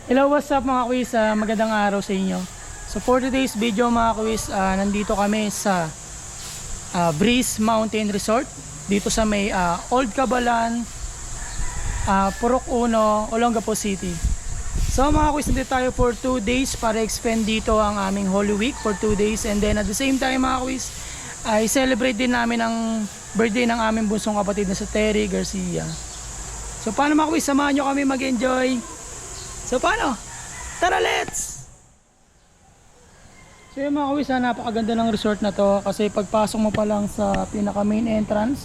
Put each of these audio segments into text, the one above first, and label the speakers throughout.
Speaker 1: Hello, what's up mga quiz? Magandang araw sa inyo. So for today's video mga quiz, nandito kami sa Breeze Mountain Resort dito sa may Old Cabalan, Purok Uno, Olongapo City. So mga quiz, nandito tayo for 2 days para expend dito ang aming Holy Week for 2 days, and then at the same time mga quiz, ay celebrate din namin ang birthday ng aming bunsong kapatid na si Terry Garcia. So paano mga quiz, samahan nyo kami mag-enjoy. So paano? Tara, let's! So yung mga quiz, napakaganda ng resort na to kasi pagpasok mo pa lang sa pinaka main entrance,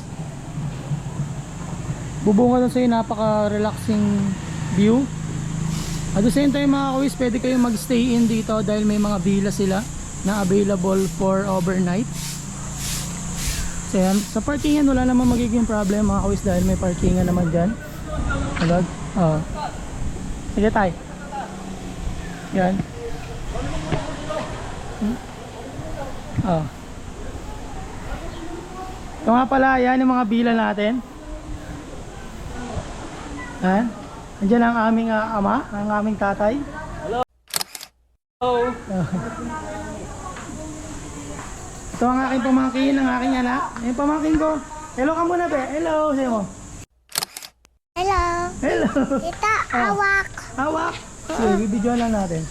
Speaker 1: bubunga doon sa'yo napaka-relaxing view. At the same time mga quiz, pwede kayong mag-stay in dito dahil may mga villa sila na available for overnight. So yan, sa parkingan wala namang magiging problem mga quiz dahil may parkingan naman dyan. Agad? Oo. Sige tayo. Yan. Oh. Ito nga pala, yan yung mga villa natin. Yan. Andiyan ang aming ama, ang aming tatay.
Speaker 2: Hello. Hello.
Speaker 1: Ito ang aking pamangkin, ang aking anak. Yung pamangkin ko. Hello ka muna, be. Hello. Sayo mo.
Speaker 3: Hello.
Speaker 1: Hello.
Speaker 3: Kita awak.
Speaker 1: Hawak. Sige, bibidyo lang natin.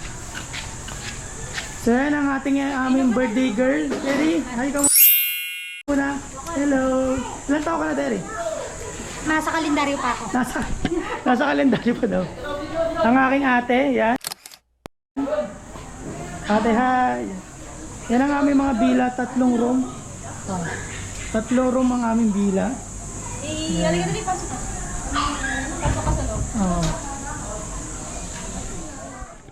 Speaker 1: So yan ang ating aming birthday girl. Terry, hi ka muna. Hello. Ilan taon ka na, Terry?
Speaker 3: Nasa kalendaryo pa ako.
Speaker 1: Nasa kalendaryo pa daw. Ang aking ate, yan. Ate, hi. Yan ang aming mga villa, 3 room. 3 room ang aming villa.
Speaker 3: Halika na rin, pasok ka. Pasok ka sa loob.
Speaker 1: Oo.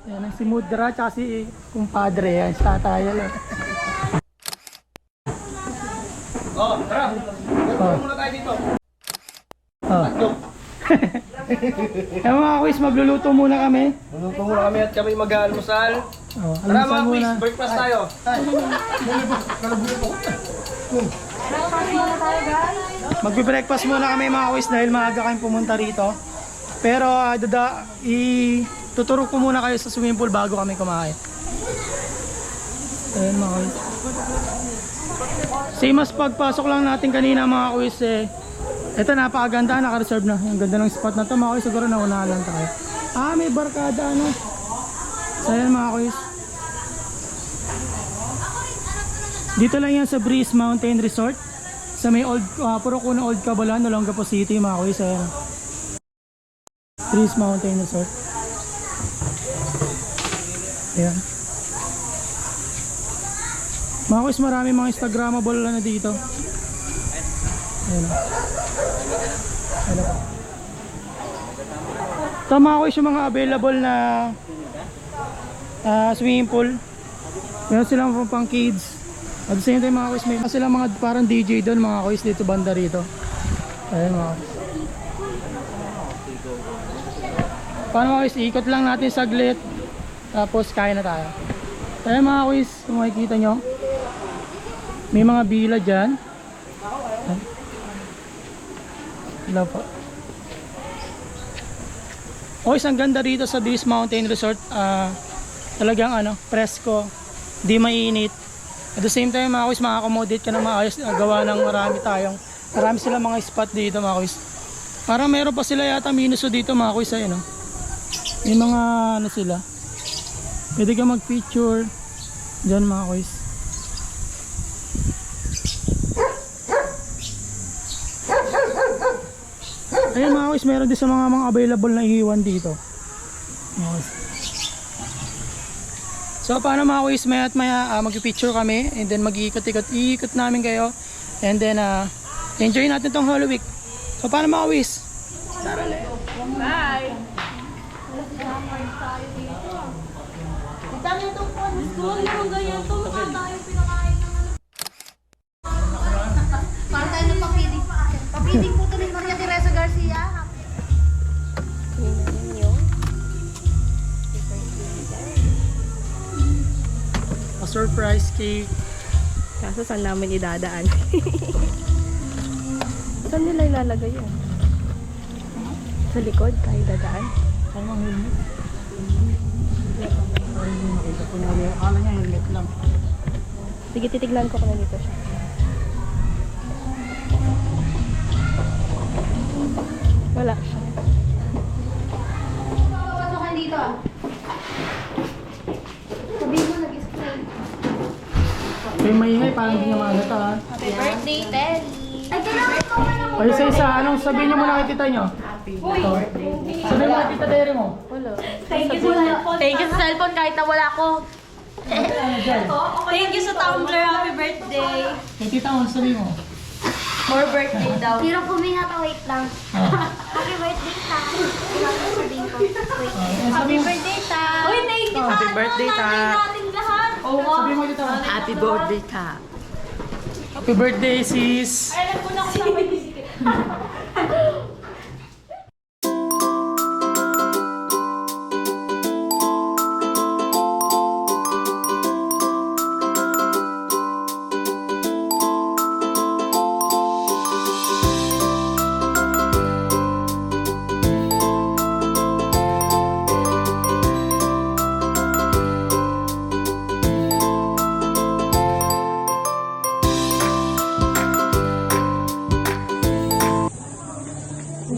Speaker 1: Yan ang si Mudra tsaka si kumpadre yan, si tatay yan.
Speaker 2: Oh, tara.
Speaker 1: Oh.
Speaker 2: Muna tayo dito.
Speaker 1: Oh. Yan mga quiz, magluluto muna kami.
Speaker 2: Luluto muna kami at kami mag-almusal.
Speaker 1: Oh,
Speaker 2: Tara mga quiz,
Speaker 1: muna.
Speaker 2: breakfast tayo.
Speaker 1: Magbe-breakfast muna kami mga quiz dahil maaga kayong pumunta rito. Pero tuturo ko muna kayo sa swimming pool bago kami kumain. Ayan mga quiz. Same as pagpasok lang natin kanina mga quiz ito napakaganda, naka-reserve na. Ang ganda ng spot na to mga quiz, siguro naunahan lang tayo. May barkada ano. So ayan mga quiz. Dito lang yan sa Breeze Mountain Resort sa may Purok Uno, Old Cabalan, Olongapo City mga quiz. Ayan. Breeze Mountain Resort. Ayan. Mga quiz, marami mga Instagramable na dito. Ayan. Ayan. Ito mga quiz, yung mga available na swimming pool. Meron silang pang kids. At the same time mga quiz, may silang mga parang DJ doon mga quiz dito banda rito. Ayan mga quiz. Paano mga quiz, ikot lang natin saglit. Tapos kain na tayo. Ayan mga quiz, kung makikita nyo, may mga villa dyan. Hello po. Quiz, ang ganda rito sa Breeze Mountain Resort. Talagang presko, di mainit. At the same time mga quiz, maka-accommodate ka na maayos. Gawa ng marami silang mga spot dito mga quiz. Parang meron pa sila yata minuso dito mga quiz. Ayun, may mga sila. Pwede ka mag-picture dyan mga quiz. Ayun mga quiz, meron din sa mga available na iwan dito. So paano mga quiz, maya at maya mag-picture kami and then mag-iikot-ikot namin kayo and then enjoy natin tong Holy Week. So paano mga quiz? Tara, bye!
Speaker 3: Dami itong phone. School, yung ganyan. Ito mukha tayo pinakain ng para tayo ng papiling. Papiling po ito ni Maria Teresa Garcia.
Speaker 1: A surprise cake.
Speaker 4: Kaso saan namin idadaan? Saan nila ilalagay yan? Sa likod tayo dadaan?
Speaker 1: Ano ang helmet? lang.
Speaker 4: Sige, titignan ko kung nandito siya. Wala siya.
Speaker 3: Pasok ka dito ah. Sabihin mo, nag-spray.
Speaker 1: May maingay, parang hindi niya makagata ha.
Speaker 3: Happy birthday, Telly! Ay, kailangan ko ka naman.
Speaker 1: O isa-isa, anong sabihin niyo muna kay tita niyo?
Speaker 3: Uy!
Speaker 1: Sabihin mo kay tita Terry mo.
Speaker 3: Thank you sa cellphone.
Speaker 5: Thank you sa cellphone kahit na wala ko.
Speaker 1: Ano dyan?
Speaker 5: Thank you sa tumbler. Happy birthday.
Speaker 1: Kay tita mo, sabihin mo.
Speaker 5: More birthday daw.
Speaker 3: Hirap kuminga ka, wait lang.
Speaker 1: Ah.
Speaker 3: Happy birthday, ta. Kailangan ko sabihin ko. Wait.
Speaker 1: Sabihin mo.
Speaker 3: Ta.
Speaker 5: Uy, thank you sa
Speaker 4: Happy birthday, Ta.
Speaker 5: natin lahat. Oo.
Speaker 1: Sabihin mo tita.
Speaker 4: Happy birthday ka.
Speaker 1: Happy birthday sis.
Speaker 5: Ay, alam ko na kung saan may bisikit.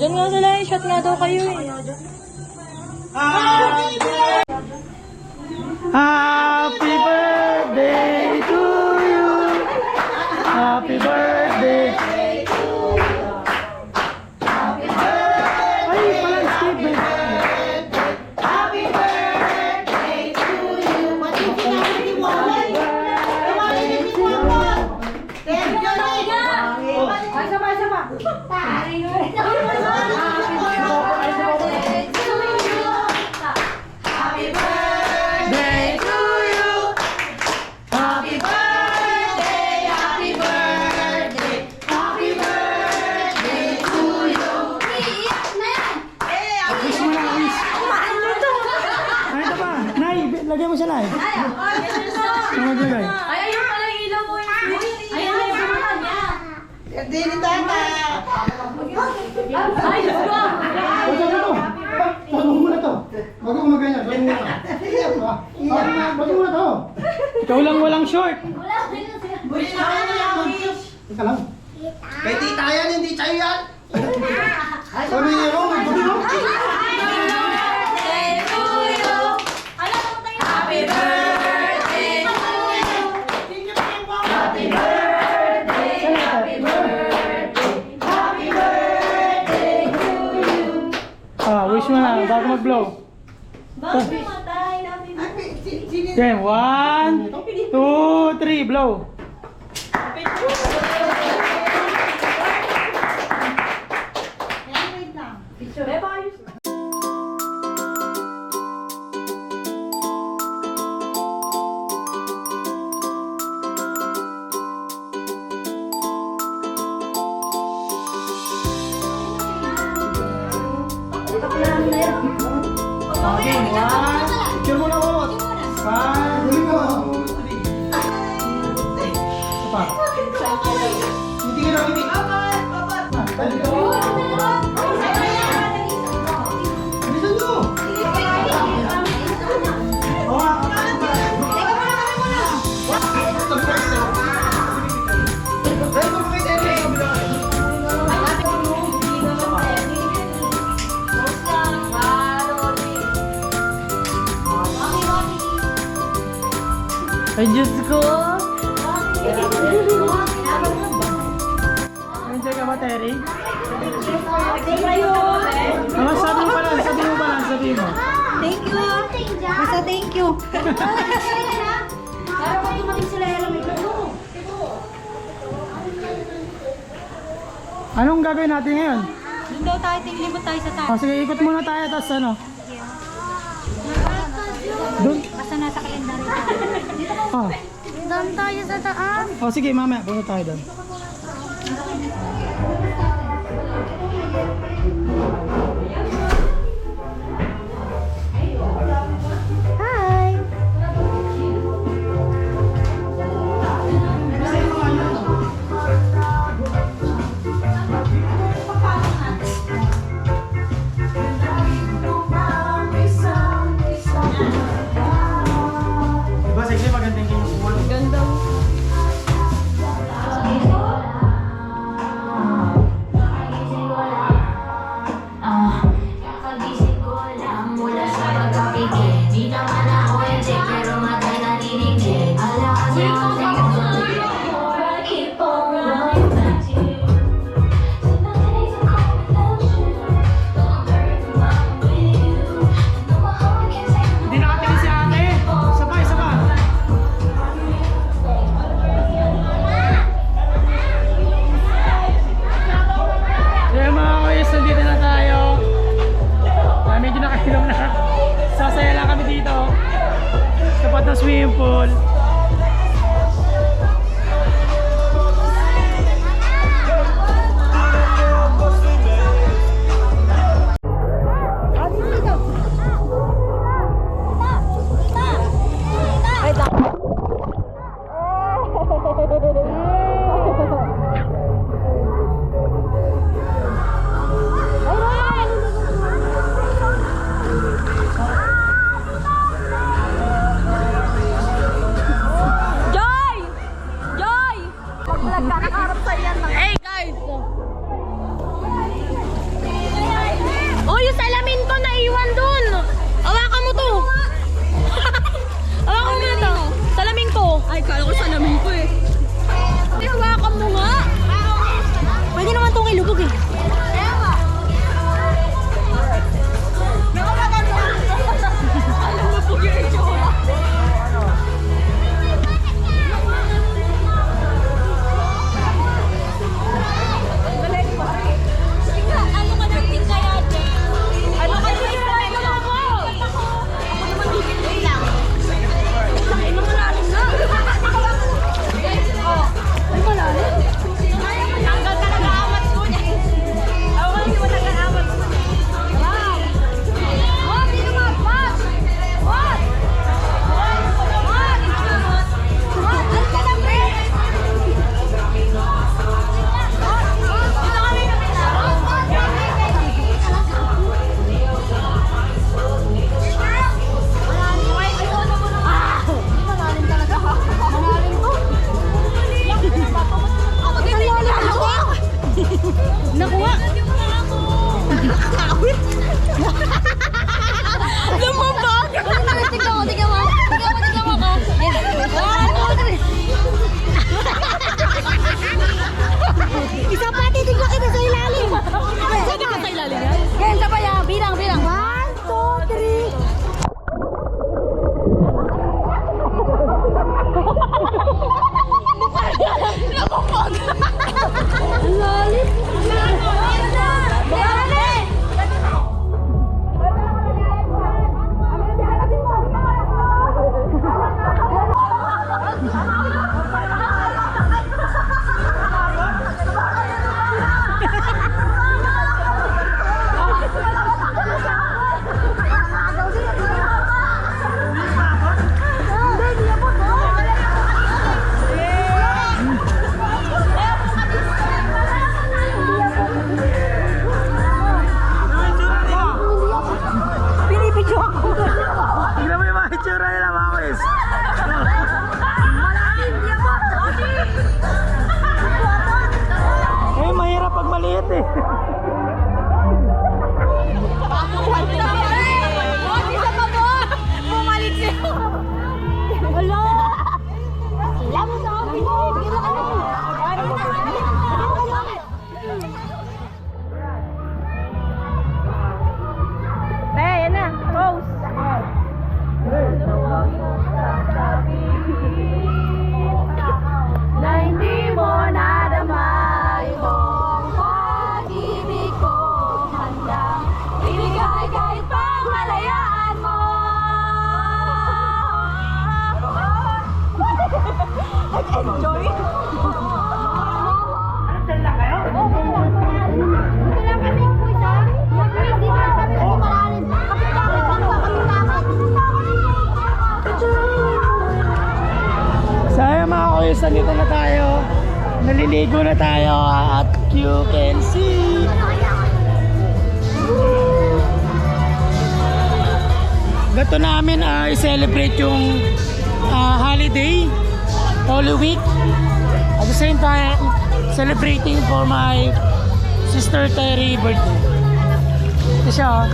Speaker 4: Diyan nga sila, shot nga daw kayo eh.
Speaker 1: Happy birthday to you. Happy birthday. Ay, pala Steve. Birthday to you. Happy birthday, happy birthday, happy birthday to you. Wish mo na, wish. Ay, ito pa. Nay, lagay mo siya, Nay. Ano maglagay?
Speaker 5: Ay, ayun pala yung ilaw mo. Ayun na yung bumahan niya. Ay, Diyos ko.
Speaker 1: Huwag mo to. Huwag mo muna to. Huwag mo ganyan. Huwag mo muna. Huwag mo muna to. Ikaw lang walang short. Ika lang.
Speaker 2: Kay tita yan, hindi sa'yo yan. Sabi niya mo, may gubi mo.
Speaker 5: Birthday to you. Alam mo tayo. Happy birthday to you. Happy birthday. Happy birthday. Happy birthday to you.
Speaker 1: Ah, wish mo na bago mag-blow.
Speaker 5: Bakit matay? Happy birthday.
Speaker 1: Okay, 1, 2, 3, blow. Okay, 1. Picture mo na ako. 1, 2, 3. Pa. Hindi ka na hindi. Bilisan nyo.
Speaker 4: Ay, Diyos ko!
Speaker 1: Enjoy ka ba, Terry?
Speaker 5: Thank you.
Speaker 1: Ano, sabi mo pala, sabi mo pala, sabi mo.
Speaker 5: Thank you.
Speaker 3: Basta thank you. Para pag dumating sila, alam mo.
Speaker 1: Anong gagawin natin ngayon?
Speaker 5: Doon daw tayo, tinglimot tayo sa taas.
Speaker 1: O sige, ikot muna tayo, tapos ano? Doon?
Speaker 3: Basta nasa kalendaryo.
Speaker 1: Oh.
Speaker 3: Doon tayo sa taas.
Speaker 1: O sige, mamaya, punta tayo doon.
Speaker 3: Hi!
Speaker 1: Diba, sige, magandang kayo dito. Tapat na swimming pool.
Speaker 4: Joy! Joy! Pag-vlog ka, nakaharap sa yan. Hey guys! Oh, yung salamin ko naiwan dun! Hawakan mo to! Hawakan mo na to! Salamin ko! Ay, kala ko salamin ko eh. Ay, hawakan mo nga! Pwede naman itong ilubog eh. Alam mo po yung itsura. Ano ka natin kaya dyan? Ano ka natin kaya dyan? Ako yung magiging lang. Ay, malalim na. Oh, ay malalim. Hanggang ka nag-aawat ko niya. Ako hindi mo nag-aawat ko niya. Wow! Oh, hindi naman. What? What? What? What? Ano ka na, pre? Nakuha! Lumabag! Tignan mo, tignan mo! Tignan mo ka! Isa pa, titignan kita sa ilalim! Saan ka sa ilalim yan? Yan, sabay ah! Bilang, bilang! 1, 2, 3! Lumabag! Ang lalim!
Speaker 1: Tignan mo yung mga itsura nila mga kuis. Eh, mahirap pag maliit eh.
Speaker 4: Bumalik siya. Hello? Sila mo sa akin. Yan na. Rose. Na hindi mo nadama yung pag-ibig ko handang ibigay kahit panghalayaan mo. Enjoy!
Speaker 1: Saya mga kuis, nandito na tayo. Naliligo na tayo at you can see. Gato namin i-celebrate yung holiday, Holy Week. At the same time, celebrating for my sister Terry birthday. Ito siya oh.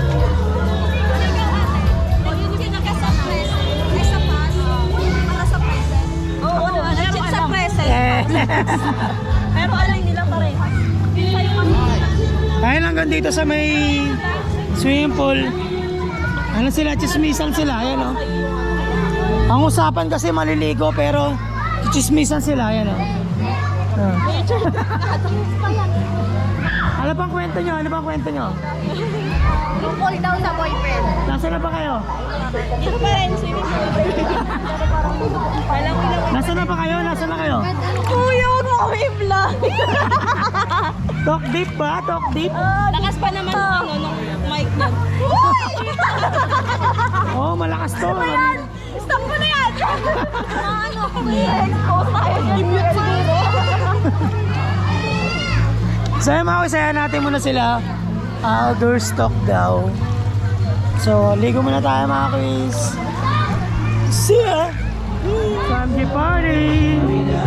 Speaker 4: Pero alam nila parehas.
Speaker 1: Dahil hanggang dito sa may swimming pool, ano sila, chismisan sila, ayan o. Ang usapan kasi maliligo pero chismisan sila, ayan o. Ano bang kwento nyo? Ano bang kwento nyo?
Speaker 3: Tungkol daw sa boyfriend.
Speaker 1: Nasaan na ba kayo?
Speaker 4: Dito pa rin, swimming pool.
Speaker 1: Nasaan na pa kayo? Nasaan na kayo?
Speaker 4: Kuya, huwag mo kami i-vlog.
Speaker 1: Talk deep ba? Talk deep?
Speaker 4: Lakas pa naman nung mic niya.
Speaker 1: Oh, malakas to.
Speaker 4: Stop mo na yan! Ano? I-expose tayo. I-mute siguro.
Speaker 1: So yung mga kusaya natin muna sila. Outdoor stock daw. So, ligo muna tayo mga quiz. See ya! Family party! Family party!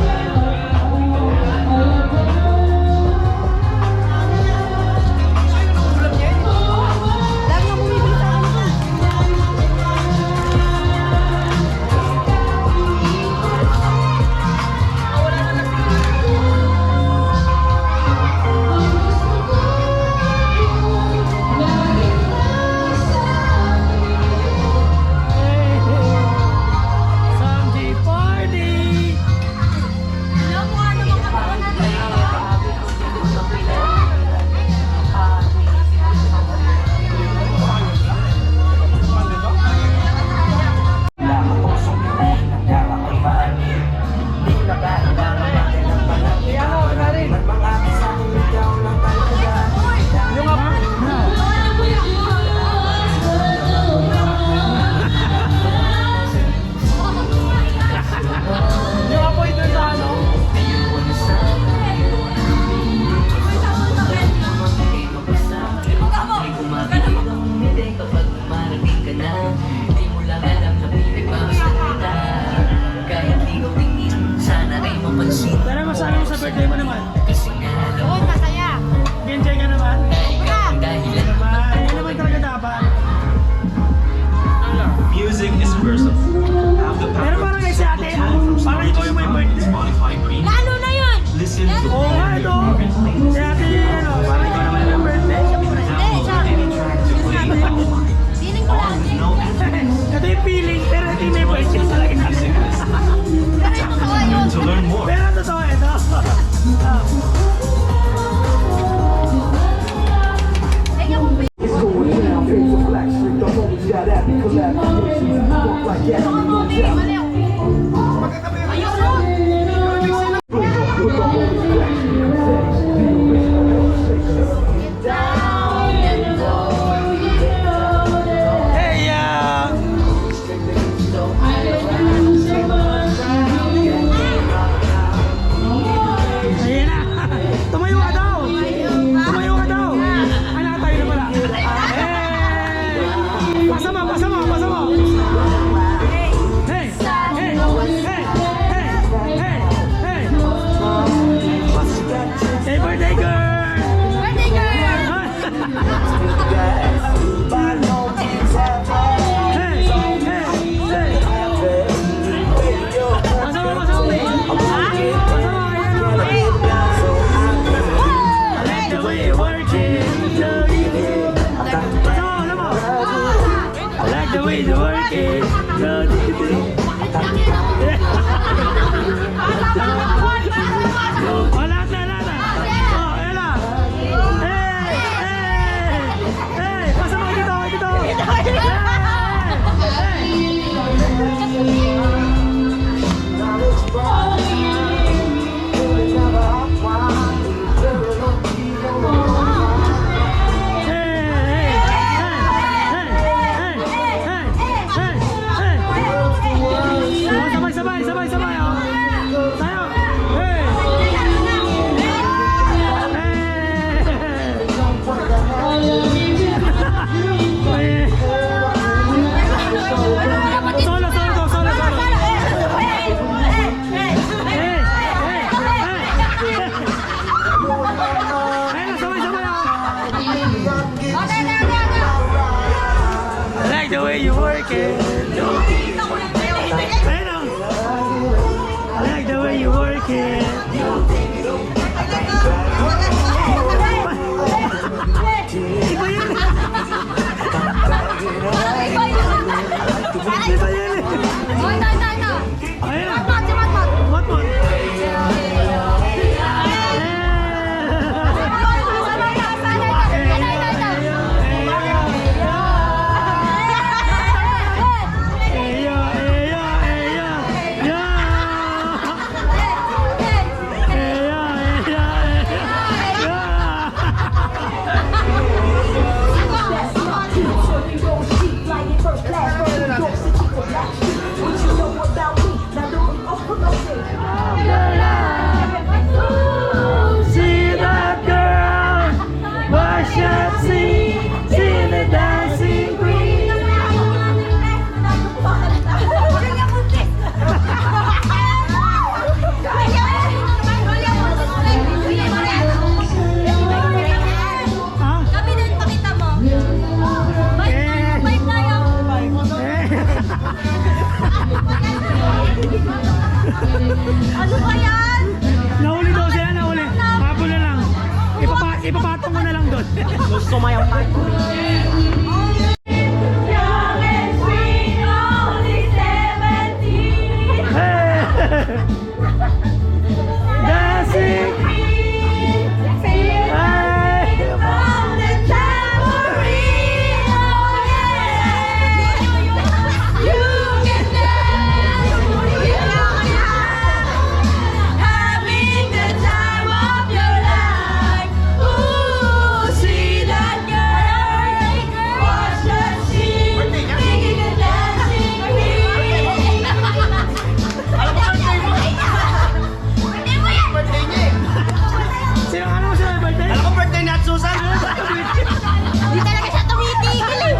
Speaker 1: Yung apoy doon sa ano? Pero masama mo sa birthday mo naman.
Speaker 4: Oo, masaya.
Speaker 1: Enjoy ka naman. Naman. Yan naman talaga dapat.
Speaker 6: Music is versatile.
Speaker 1: Pero parang kasi ate, parang ikaw yung may birthday.
Speaker 6: Spotify Premium.
Speaker 4: Lalo na yun!
Speaker 6: Listen to
Speaker 1: Oo nga ito. Si ate, ano, parang ikaw naman yung birthday.
Speaker 4: Hindi, siya. Feeling ko lang.
Speaker 1: Ito yung feeling, pero ito yung may birthday talaga.
Speaker 4: Pero yung totoo yun.
Speaker 6: to learn more.
Speaker 1: Pero totoo ito. Hey, ayan na. Tumayo ka daw. Tumayo ka daw. Ay, nakatayo na pala. Hey! Pasa mo, pasa mo, pasa mo. Hey! Hey! Hey! Hey! Hey! Hey! Hey, birthday girl!
Speaker 4: Birthday girl!
Speaker 1: Hey! Hey! Hey! Pasa mo, pasa mo. Pasa mo, ayan o. I like the way you work it. Pasa mo, pasa mo. I like the way you work it. Oh, lahat na, lahat na. Oh, ayan na. Hey! Hey! Hey! Pasa mo, dito, dito. Sabay, sabay, sabay, oh. Tayo. Hey! Hey! Solo, solo, solo, solo. Ayun, sabay, sabay, oh. I like the way you work it. Ayun, oh. I like the way you work it. Iba yun. Iba yun. Ayun. What, what?
Speaker 4: Ano ba yan?
Speaker 1: Nahuli daw sila, nahuli. Habol na lang. Ipapatong ko na lang doon.
Speaker 2: Gusto mayang pa.
Speaker 1: Dancing! Sino ano mo sila birthday?
Speaker 2: Alam ko birthday ni At Susan.
Speaker 4: Hindi talaga siya tumitigil eh.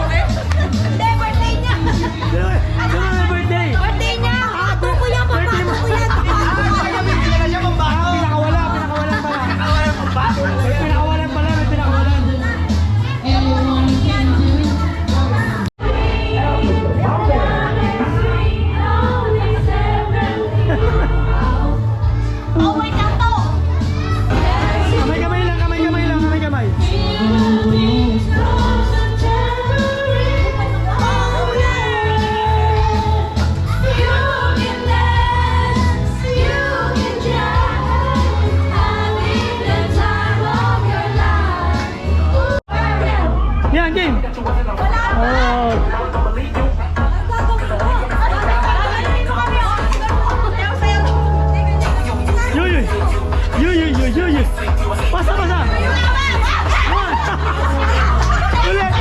Speaker 4: Hindi, birthday niya.
Speaker 1: Sino ano birthday?
Speaker 4: Birthday niya. Papato ko yan, papato ko yan.
Speaker 2: Pinaka siya pambato.
Speaker 1: Pinakawalan pala.
Speaker 2: Pinakawalan pambato.
Speaker 1: May pinakawalan.
Speaker 4: Oh, wait lang to.
Speaker 1: Kamay lang. Yan, game. Oh. Yuy. Pasa. Ulit.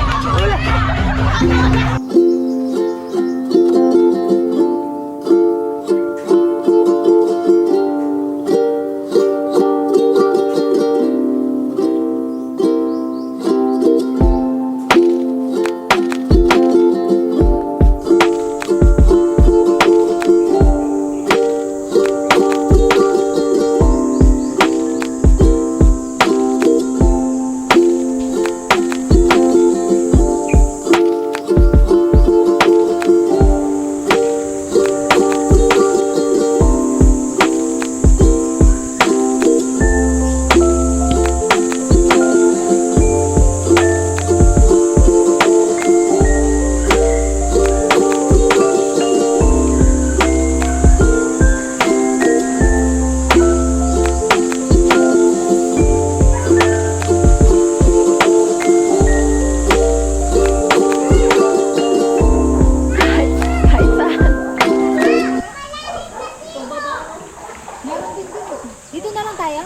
Speaker 3: Dito na lang tayo.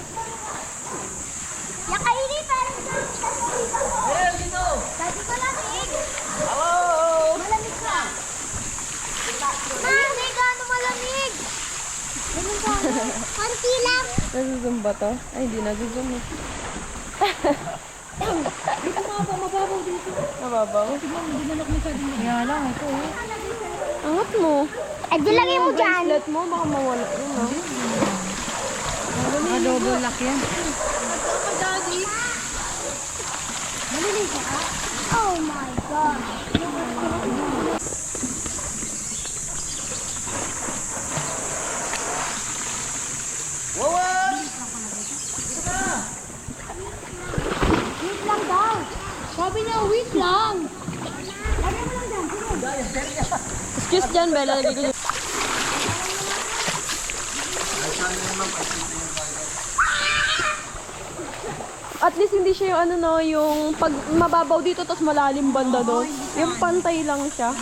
Speaker 4: Yakaini, parang Dati ko lamig. Malamig ka. Mami, gaano malamig? Ganun ka. Konti lang.
Speaker 5: Nagzoom ba to? Ay, hindi nagzoom eh.
Speaker 3: Dito mababaw dito.
Speaker 5: Mababaw.
Speaker 3: Kaya lang, ito eh.
Speaker 5: Angat mo.
Speaker 4: Eh, dilagay mo dyan.
Speaker 5: Bracelet mo, baka mawala yun, no?
Speaker 3: Double lock yan.
Speaker 4: Oh my God. Wait lang daw.
Speaker 3: Sabi niya, wait lang.
Speaker 5: Excuse dyan, Bella. Lagay ko dyan. At least hindi siya yung ano no, yung pag mababaw dito tapos malalim banda doon. Yung pantay lang siya.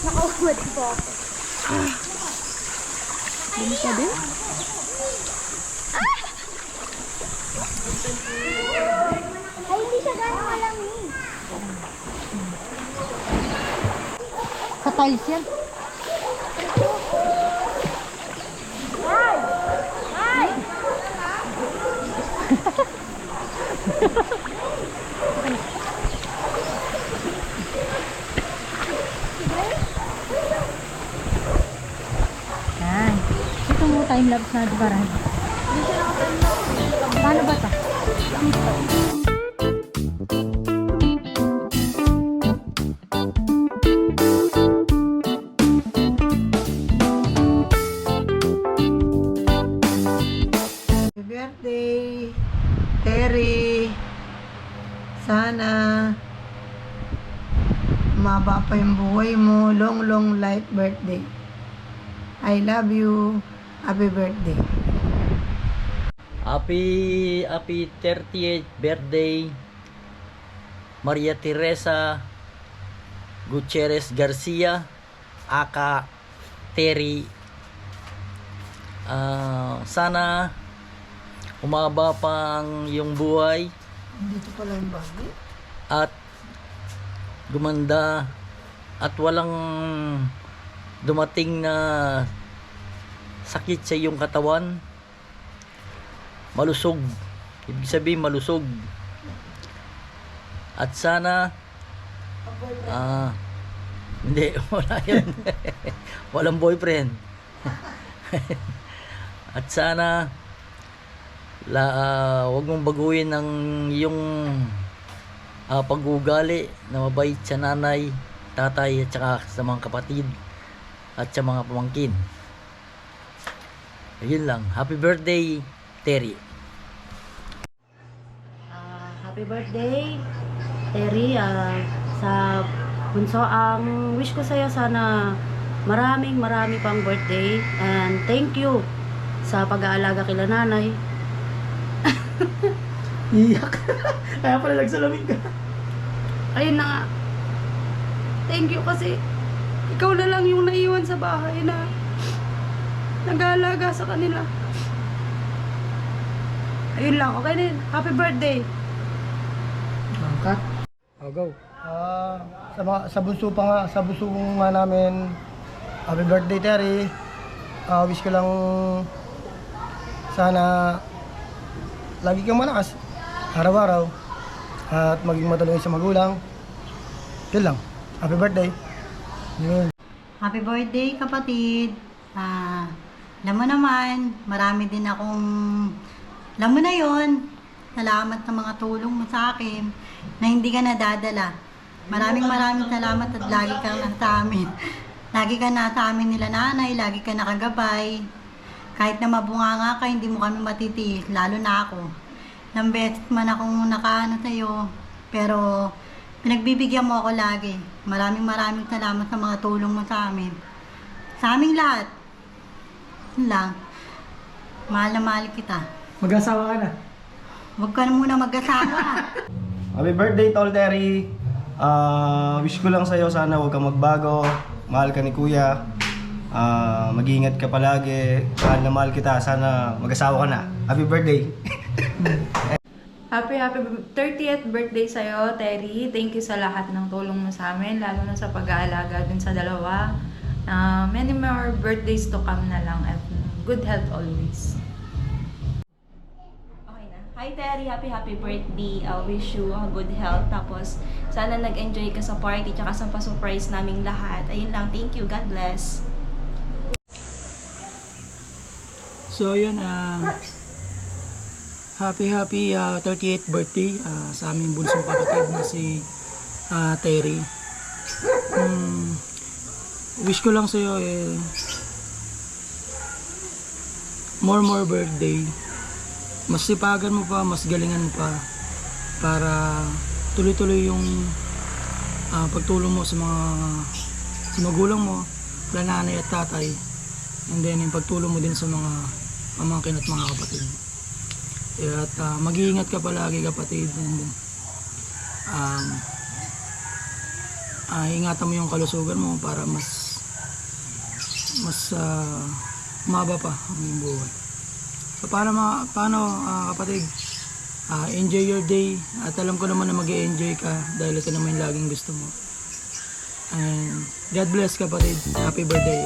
Speaker 4: Nakauwad po ako.
Speaker 5: Hindi ka din?
Speaker 4: Ay, hindi siya gano'ng malamig.
Speaker 3: Sa tiles yan. Yan. Ito mo time-lapse na, di ba, Ran? Paano ba ito?
Speaker 7: Humaba pa yung buhay mo. Long, long life birthday. I love you. Happy birthday.
Speaker 8: Happy 30th birthday Maria Teresa Gutierrez Garcia aka Terry. Sana umaba pang yung buhay
Speaker 7: Dito pala yung bagay.
Speaker 8: at gumanda at walang dumating na sakit sa iyong katawan. Malusog, ibig sabihin malusog. At sana hindi, wala yun. Walang boyfriend. At sana wag mong baguhin ang iyong pag-uugali na mabait sa nanay, tatay at saka sa mga kapatid at sa mga pamangkin. Ayun lang. Happy birthday, Terry.
Speaker 3: Happy birthday, Terry. Sa bunso, ang wish ko sa'yo sana marami pang birthday. And thank you sa pag-aalaga kila nanay.
Speaker 1: Iyak. Kaya pala nagsalamin ka.
Speaker 3: Ayun na nga. Thank you kasi ikaw na lang yung naiwan sa bahay na nag-aalaga sa kanila. Ayun lang. Okay din. Happy birthday.
Speaker 2: Cut.
Speaker 1: Oh, go.
Speaker 2: Sa bunso nga namin, happy birthday Terry. Wish ko lang sana lagi kang malakas araw-araw at maging matulungin sa magulang. Yun lang. Happy birthday. Yun.
Speaker 9: Happy birthday, kapatid. Alam mo naman, marami din akong, alam mo na yon. Salamat sa mga tulong mo sa akin na hindi ka nadadala. Maraming salamat at lagi ka nasa amin. Lagi ka nasa amin nila nanay, lagi ka nakagabay. Kahit na mabunganga ka, hindi mo kami matitiis, lalo na ako. Ilang beses man akong nakaano sa'yo, pero pinagbibigyan mo ako lagi. Maraming salamat sa mga tulong mo sa amin. Sa aming lahat. Yun lang. Mahal na mahal kita.
Speaker 1: Mag-asawa ka na.
Speaker 9: Huwag ka na muna mag-asawa.
Speaker 2: Happy birthday, Tol Terry. Wish ko lang sa'yo, sana huwag kang magbago. Mahal ka ni Kuya. Mag-iingat ka palagi. Mahal na mahal kita. Sana mag-asawa ka na. Happy birthday.
Speaker 10: Happy 30th birthday sa'yo, Terry. Thank you sa lahat ng tulong mo sa amin, lalo na sa pag-aalaga dun sa dalawa. Many more birthdays to come na lang at good health always.
Speaker 4: Hi Terry, happy birthday. Wish you good health. Tapos, sana nag-enjoy ka sa party tsaka sa pa-surprise naming lahat. Ayun lang, thank you. God bless.
Speaker 1: So yun, happy 38th birthday sa aming bunsong kapatid na si Terry. Wish ko lang sa'yo more birthday. Mas sipagan mo pa, mas galingan mo pa para tuloy-tuloy yung pagtulong mo sa magulang mo, nanay at tatay, and then yung pagtulong mo din sa mga pamangkin at mga kapatid. At mag-iingat ka palagi, kapatid, and ingatan mo yung kalusugan mo para mas maba pa ang iyong buhay. So paano kapatid, enjoy your day, at alam ko naman na mag-enjoy ka dahil ito naman yung laging gusto mo. And God bless, kapatid. Happy birthday.